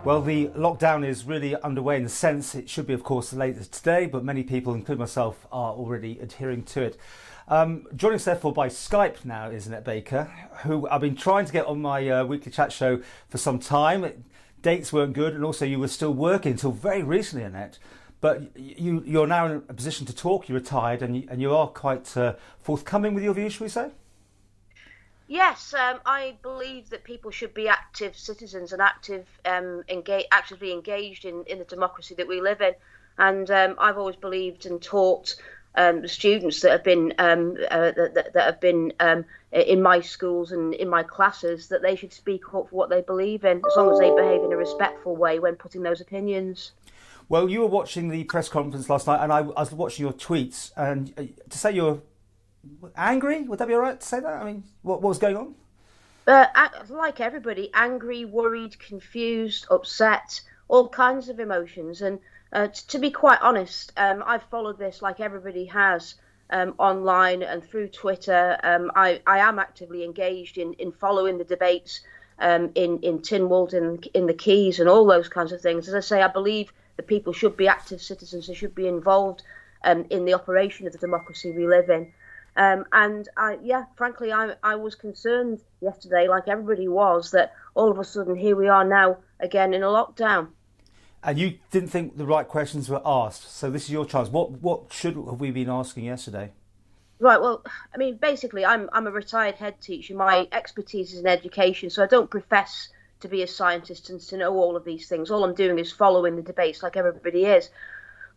Well, the lockdown is really underway in the sense it should be, of course, later today, but many people, including myself, are already adhering to it. Joining us, therefore, by Skype now is Annette Baker, who I've been trying to get on my weekly chat show for some time. Dates weren't good, and also you were still working until very recently, Annette. But you're now in a position to talk. You're retired, and you are quite forthcoming with your views, shall we say? Yes, I believe that people should be active citizens and actively engaged in the democracy that we live in. And I've always believed and taught the students that have been in my schools and in my classes that they should speak up for what they believe in, as long as they behave in a respectful way when putting those opinions. Well, you were watching the press conference last night, and I was watching your tweets, and to say you're angry, would that be all right to say that? I mean, what was going on? Like everybody, angry, worried, confused, upset, all kinds of emotions. And to be quite honest, I've followed this like everybody has online and through Twitter. I am actively engaged in following the debates in Tynwald, in the Keys and all those kinds of things. As I say, I believe that people should be active citizens. They should be involved in the operation of the democracy we live in. Frankly, I was concerned yesterday, like everybody was, that all of a sudden here we are now again in a lockdown. And you didn't think the right questions were asked, so this is your chance. What should have we been asking yesterday? Right, well, I mean, basically, I'm a retired head teacher. My expertise is in education, so I don't profess to be a scientist and to know all of these things. All I'm doing is following the debates like everybody is.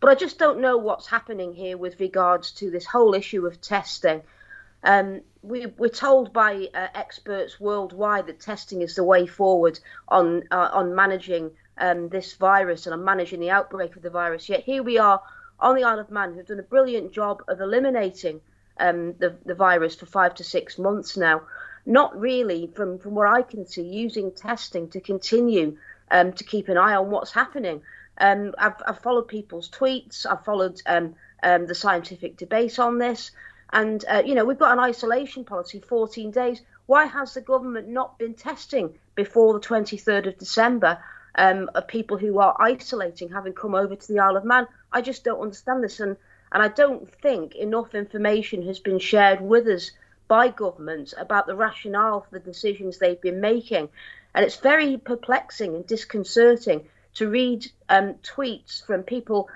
But I just don't know what's happening here with regards to this whole issue of testing. We're told by experts worldwide that testing is the way forward on managing this virus and on managing the outbreak of the virus. Yet here we are on the Isle of Man, who've done a brilliant job of eliminating the virus for 5 to 6 months now. Not really, from what I can see, using testing to continue to keep an eye on what's happening. I've followed people's tweets. I've followed the scientific debate on this. And, we've got an isolation policy, 14 days. Why has the government not been testing before the 23rd of December of people who are isolating, having come over to the Isle of Man? I just don't understand this. And I don't think enough information has been shared with us by governments about the rationale for the decisions they've been making. And it's very perplexing and disconcerting to read tweets from people,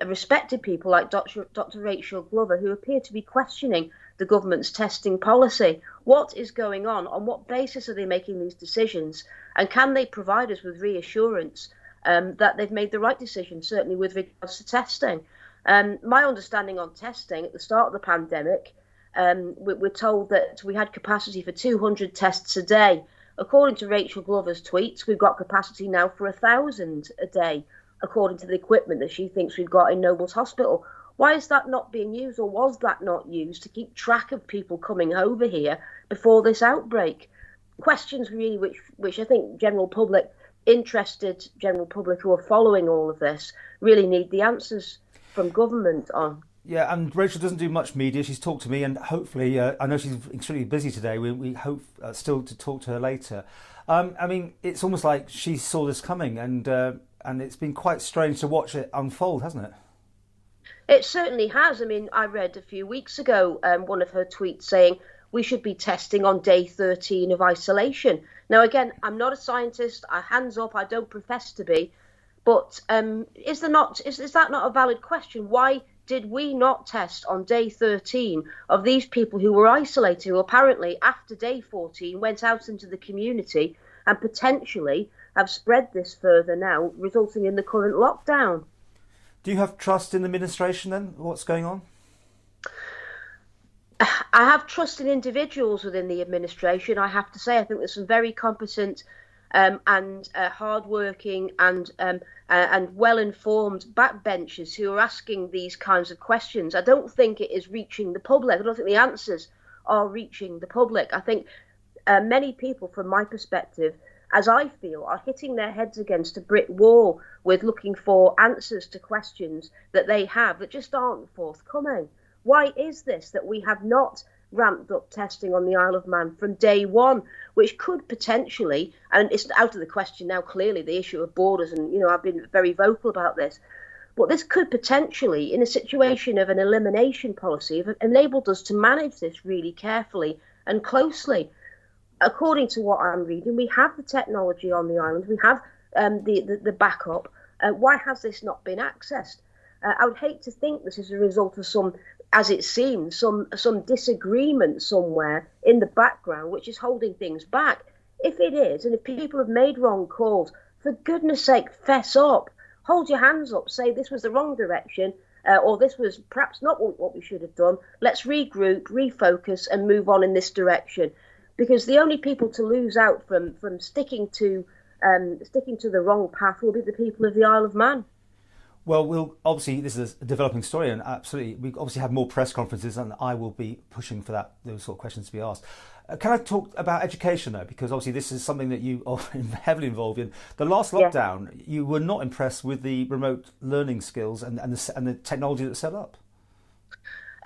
respected people like Dr. Rachel Glover, who appear to be questioning the government's testing policy. What is going on? On what basis are they making these decisions? And can they provide us with reassurance that they've made the right decision, certainly with regards to testing? My understanding on testing at the start of the pandemic, we're told that we had capacity for 200 tests a day. According to Rachel Glover's tweets, we've got capacity now for 1,000 a day, according to the equipment that she thinks we've got in Nobles Hospital. Why is that not being used, or was that not used to keep track of people coming over here before this outbreak? Questions really which I think interested general public who are following all of this really need the answers from government on. Yeah, and Rachel doesn't do much media. She's talked to me, and hopefully, I know she's extremely busy today. We hope still to talk to her later. I mean, it's almost like she saw this coming, and it's been quite strange to watch it unfold, hasn't it? It certainly has. I mean, I read a few weeks ago one of her tweets saying we should be testing on day 13 of isolation. Now, again, I'm not a scientist. Hands up, I don't profess to be. But is that not a valid question? Why did we not test on day 13 of these people who were isolated, who apparently after day 14 went out into the community and potentially have spread this further now, resulting in the current lockdown? Do you have trust in the administration then? What's going on? I have trust in individuals within the administration. I have to say, I think there's some very competent and hardworking and well-informed backbenchers who are asking these kinds of questions. I don't think it is reaching the public. I don't think the answers are reaching the public. I think many people, from my perspective, as I feel, are hitting their heads against a brick wall with looking for answers to questions that they have that just aren't forthcoming. Why is this that we have not ramped up testing on the Isle of Man from day one, which could potentially, and it's out of the question now, clearly, the issue of borders, and, I've been very vocal about this, but this could potentially, in a situation of an elimination policy, have enabled us to manage this really carefully and closely. According to what I'm reading, we have the technology on the island, we have the backup. Why has this not been accessed? I would hate to think this is a result of some, as it seems, some disagreement somewhere in the background which is holding things back. If it is, and if people have made wrong calls, for goodness sake, fess up. Hold your hands up, say this was the wrong direction, or this was perhaps not what we should have done. Let's regroup, refocus, and move on in this direction. Because the only people to lose out from sticking to the wrong path will be the people of the Isle of Man. Well, we'll obviously, this is a developing story, and absolutely, we obviously have more press conferences, and I will be pushing for those sort of questions to be asked. Can I talk about education though? Because obviously this is something that you are heavily involved in. The last lockdown, you were not impressed with the remote learning skills and the technology that's set up.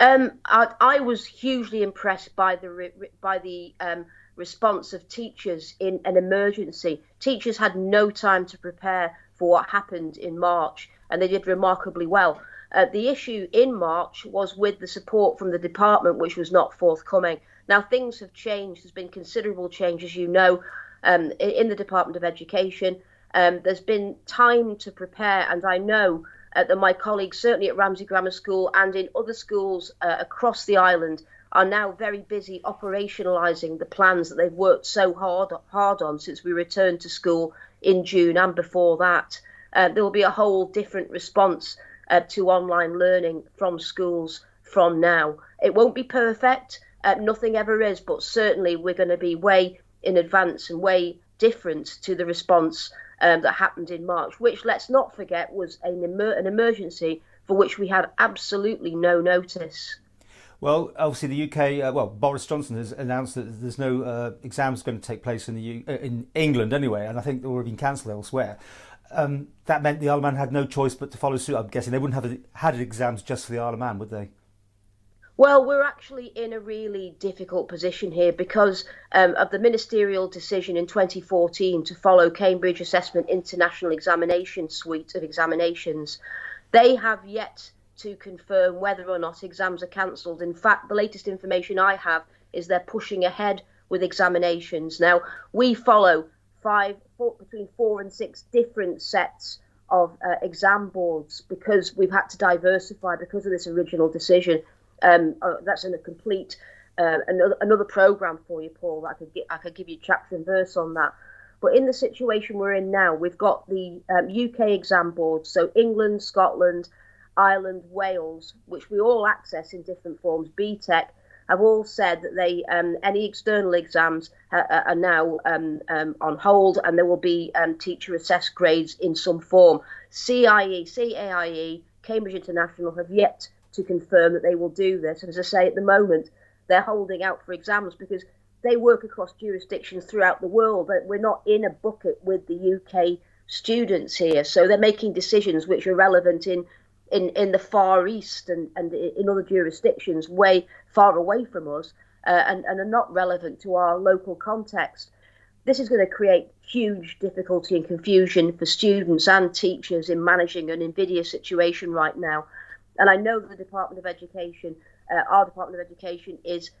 I was hugely impressed by the response of teachers in an emergency. Teachers had no time to prepare for what happened in March, and they did remarkably well. The issue in March was with the support from the department, which was not forthcoming. Now, things have changed. There's been considerable change, as you know, in the Department of Education. There's been time to prepare, and I know that my colleagues, certainly at Ramsey Grammar School and in other schools across the island, are now very busy operationalising the plans that they've worked so hard on since we returned to school in June and before that. There will be a whole different response to online learning from schools from now. It won't be perfect, nothing ever is, but certainly we're going to be way in advance and way different to the response that happened in March, which, let's not forget, was an emergency for which we had absolutely no notice. Well, obviously the UK, Boris Johnson has announced that there's no exams going to take place in England anyway, and I think they've already been cancelled elsewhere. That meant the Isle of Man had no choice but to follow suit. I'm guessing they wouldn't have had exams just for the Isle of Man, would they? Well, we're actually in a really difficult position here because of the ministerial decision in 2014 to follow Cambridge Assessment International Examination suite of examinations. They have yet to confirm whether or not exams are cancelled. In fact, the latest information I have is they're pushing ahead with examinations. Now, we follow between 4 and 6 different sets of exam boards because we've had to diversify because of this original decision. That's in a complete another program for you, Paul. I could give you chapter and verse on that. But in the situation we're in now, we've got the UK exam boards, so England, Scotland, Ireland, Wales, which we all access in different forms. BTEC have all said that any external exams are now on hold, and there will be teacher assessed grades in some form. CAIE, Cambridge International have yet to confirm that they will do this. And as I say, at the moment, they're holding out for exams because they work across jurisdictions throughout the world. We're not in a bucket with the UK students here. So they're making decisions which are relevant in the Far East and in other jurisdictions way far away from us and are not relevant to our local context. This is going to create huge difficulty and confusion for students and teachers in managing an invidious situation right now. And I know the Department of Education, our Department of Education, is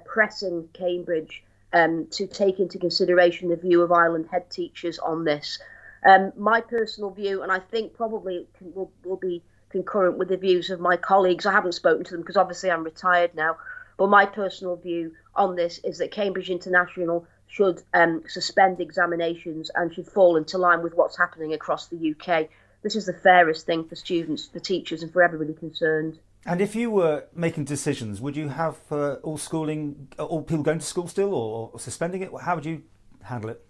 pressing Cambridge to take into consideration the view of island head teachers on this. My personal view, and I think probably will be concurrent with the views of my colleagues. I haven't spoken to them because obviously I'm retired now. But my personal view on this is that Cambridge International should suspend examinations and should fall into line with what's happening across the UK. This is the fairest thing for students, for teachers, and for everybody concerned. And if you were making decisions, would you have all people going to school still, or suspending it? How would you handle it?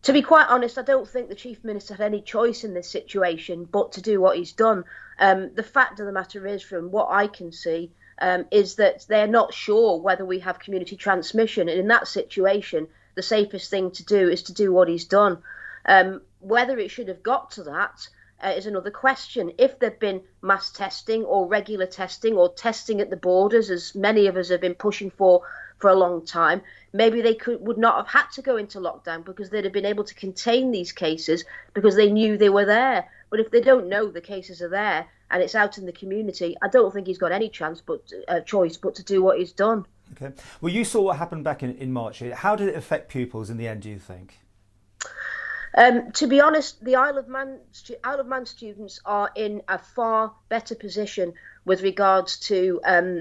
To be quite honest, I don't think the Chief Minister had any choice in this situation but to do what he's done. The fact of the matter is, from what I can see, is that they're not sure whether we have community transmission. And in that situation, the safest thing to do is to do what he's done. Whether it should have got to that is another question. If there'd been mass testing or regular testing or testing at the borders, as many of us have been pushing for a long time, maybe they would not have had to go into lockdown because they'd have been able to contain these cases because they knew they were there. But if they don't know the cases are there and it's out in the community, I don't think he's got any choice but to do what he's done. Okay. Well, you saw what happened back in March. How did it affect pupils in the end, do you think? To be honest, the Isle of Man students are in a far better position with regards to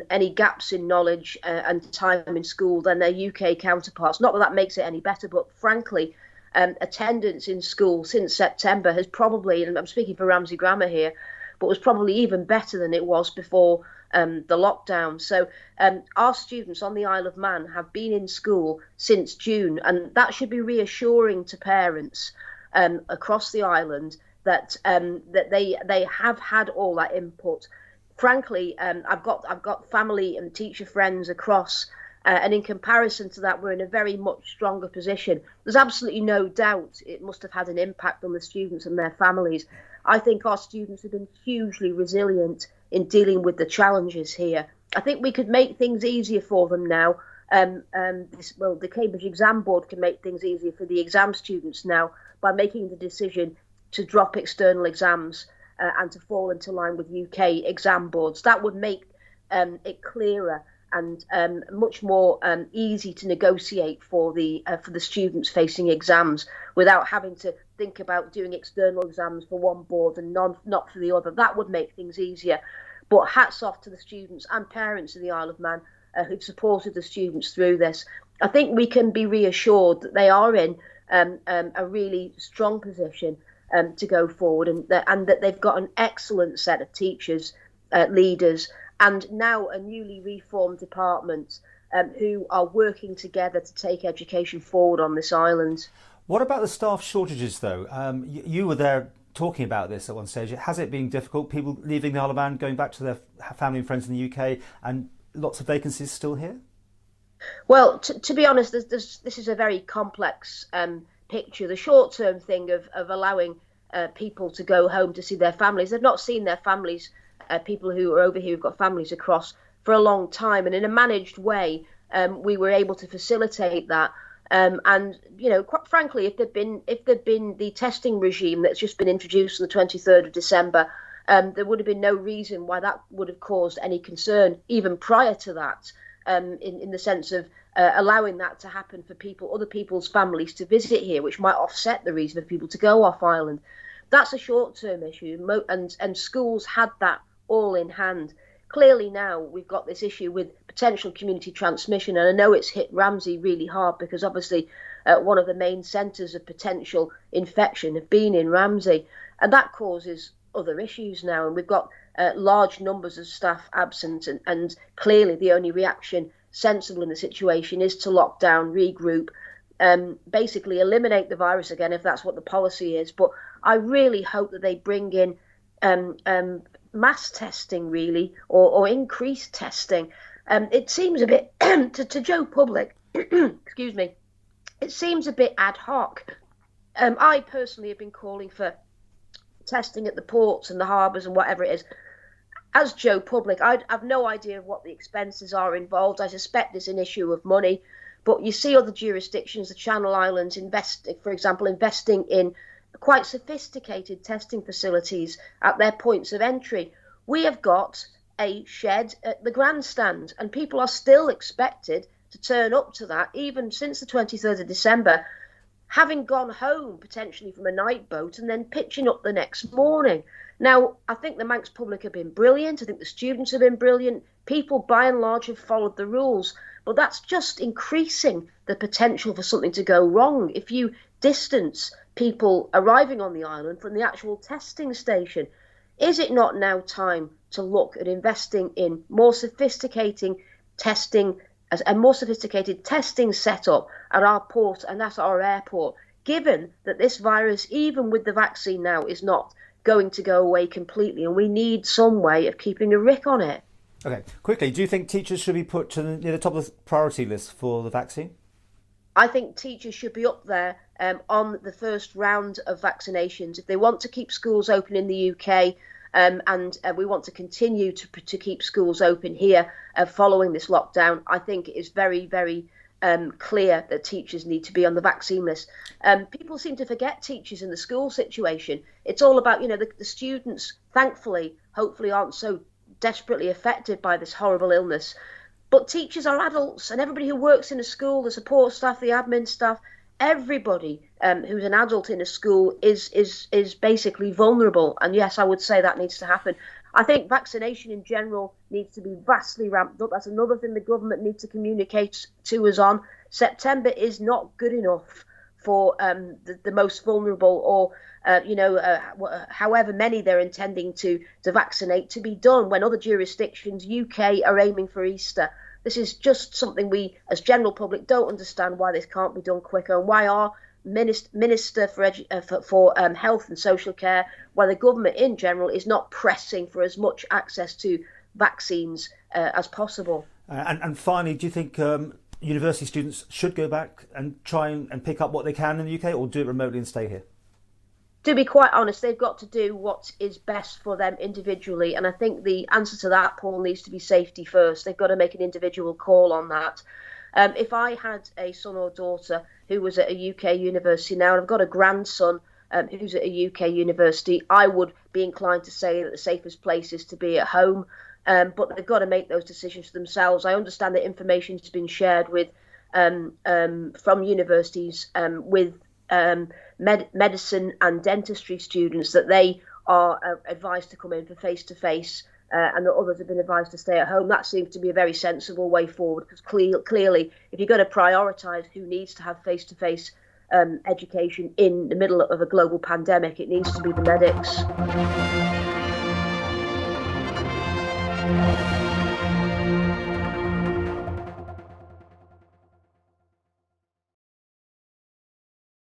any gaps in knowledge and time in school than their UK counterparts. Not that that makes it any better, but frankly, attendance in school since September has probably, and I'm speaking for Ramsey Grammar here, but was probably even better than it was before the lockdown. So our students on the Isle of Man have been in school since June, and that should be reassuring to parents across the island that they have had all that input. Frankly, I've got family and teacher friends across, and in comparison to that, we're in a very much stronger position. There's absolutely no doubt it must have had an impact on the students and their families. I think our students have been hugely resilient in dealing with the challenges here. I think we could make things easier for them now. The Cambridge Exam Board can make things easier for the exam students now by making the decision to drop external exams and to fall into line with UK exam boards. That would make it clearer and much more easy to negotiate for the students facing exams without having to think about doing external exams for one board and not for the other. That would make things easier. But hats off to the students and parents of the Isle of Man who've supported the students through this. I think we can be reassured that they are in a really strong position to go forward, and that they've got an excellent set of teachers, leaders, and now a newly reformed department who are working together to take education forward on this island. What about the staff shortages, though? You were there talking about this at one stage. Has it been difficult? People leaving the Isle of Man, going back to their family and friends in the UK, and lots of vacancies still here? Well, to be honest, this is a very complex picture. The short-term thing of allowing people to go home to see their families. They've not seen their families, people who are over here who've got families across, for a long time. And in a managed way, we were able to facilitate that. And, you know, quite frankly, if there'd been the testing regime that's just been introduced on the 23rd of December, there would have been no reason why that would have caused any concern, even prior to that, in the sense of allowing that to happen for other people's families to visit here, which might offset the reason for people to go off island. That's a short-term issue, and schools had that all in hand. Clearly now we've got this issue with potential community transmission, and I know it's hit Ramsey really hard because obviously one of the main centres of potential infection have been in Ramsey, and that causes other issues now, and we've got large numbers of staff absent, and clearly the only reaction sensible in the situation is to lock down, regroup, basically eliminate the virus again if that's what the policy is. But I really hope that they bring in mass testing, really, or increased testing. It seems a bit to Joe Public, excuse me, it seems a bit ad hoc. I personally have been calling for testing at the ports and the harbours and whatever it is. As Joe Public, I have no idea what the expenses are involved. I suspect it's an issue of money, but you see other jurisdictions, the Channel Islands, investing in quite sophisticated testing facilities at their points of entry. We have got a shed at the grandstand, and people are still expected to turn up to that, even since the 23rd of December, having gone home potentially from a night boat and then pitching up the next morning. Now, I think the Manx public have been brilliant. I think the students have been brilliant. People, by and large, have followed the rules. But that's just increasing the potential for something to go wrong if you distance people arriving on the island from the actual testing station. Is it not now time to look at investing in more sophisticated testing, as a more sophisticated testing setup at our port and at our airport, given that this virus, even with the vaccine now, is not going to go away completely, and we need some way of keeping a rick on it. Okay, quickly, do you think teachers should be put to near the top of the priority list for the vaccine? I think teachers should be up there on the first round of vaccinations. If they want to keep schools open in the UK, and we want to continue to keep schools open here following this lockdown, I think it is very, very clear that teachers need to be on the vaccine list. People seem to forget teachers in the school situation. It's all about, the students, thankfully, hopefully aren't so desperately affected by this horrible illness. But teachers are adults, and everybody who works in a school, the support staff, the admin staff, everybody who's an adult in a school is basically vulnerable. And yes, I would say that needs to happen. I think vaccination in general needs to be vastly ramped up. That's another thing the government needs to communicate to us on. September is not good enough for the most vulnerable, or however many they're intending to vaccinate, to be done when other jurisdictions, UK, are aiming for Easter. This is just something we, as general public, don't understand why this can't be done quicker, and why our Minister for Health and Social Care, why the government in general is not pressing for as much access to vaccines as possible. And finally, do you think university students should go back and try and pick up what they can in the UK, or do it remotely and stay here? To be quite honest, they've got to do what is best for them individually. And I think the answer to that, Paul, needs to be safety first. They've got to make an individual call on that. If I had a son or daughter who was at a UK university now, and I've got a grandson who's at a UK university, I would be inclined to say that the safest place is to be at home. But they've got to make those decisions for themselves. I understand that information has been shared with from universities with medicine and dentistry students, that they are advised to come in for face-to-face, and that others have been advised to stay at home. That seems to be a very sensible way forward, because clearly, if you're going to prioritise who needs to have face-to-face education in the middle of a global pandemic, it needs to be the medics.